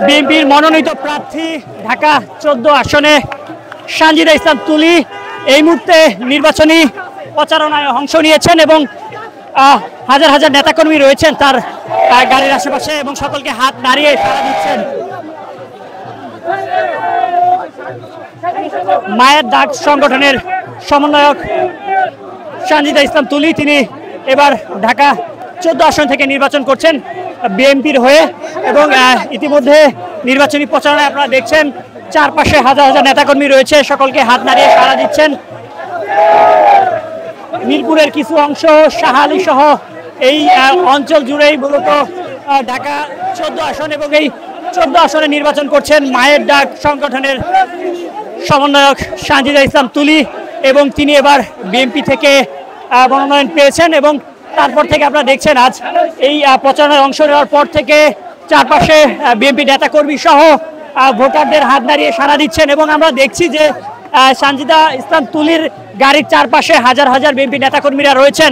বিএনপির মনোনীত প্রার্থী ঢাকা 14 আসনে সানজিদা ইসলাম তুলি এই মুহূর্তে নির্বাচনী প্রচারণায় অংশ নিয়েছেন এবং হাজার হাজার নেতাকর্মী রয়েছেন তার গাড়ির আশেপাশে এবং সকলকে হাত নাড়িয়ে সাড়া দিচ্ছেন। মায়ের ডাক সংগঠনের সমন্বয়ক সানজিদা ইসলাম তুলি তিনি এবার ঢাকা 14 আসন থেকে নির্বাচন করছেন বিএনপির হয়ে এবং ইতিমধ্যে নির্বাচনী প্রচারণায় আপনারা দেখছেন চারপাশে হাজার হাজার নেতাকর্মী রয়েছে, সকলকে হাত নাড়িয়ে সাড়া দিচ্ছেন। মিরপুরের কিছু অংশ শাহালি সহ এই অঞ্চল জুড়েই মূলত ঢাকা 14 আসন এবং এই 14 আসনে নির্বাচন করছেন মায়ের ডাক সংগঠনের সমন্বয়ক সানজিদা ইসলাম তুলি এবং তিনি এবার বিএনপি থেকে মনোনয়ন পেয়েছেন এবং তারপর থেকে আপনারা দেখছেন আজ এই প্রচারণায় অংশ নেওয়ার পর থেকে চারপাশে বিএনপি নেতাকর্মী সহ ভোটারদের হাত নাড়িয়ে সাড়া দিচ্ছেন এবং আমরা দেখছি যে সানজিদা ইসলাম তুলির গাড়ির চারপাশে হাজার হাজার বিএনপি নেতাকর্মীরা রয়েছেন।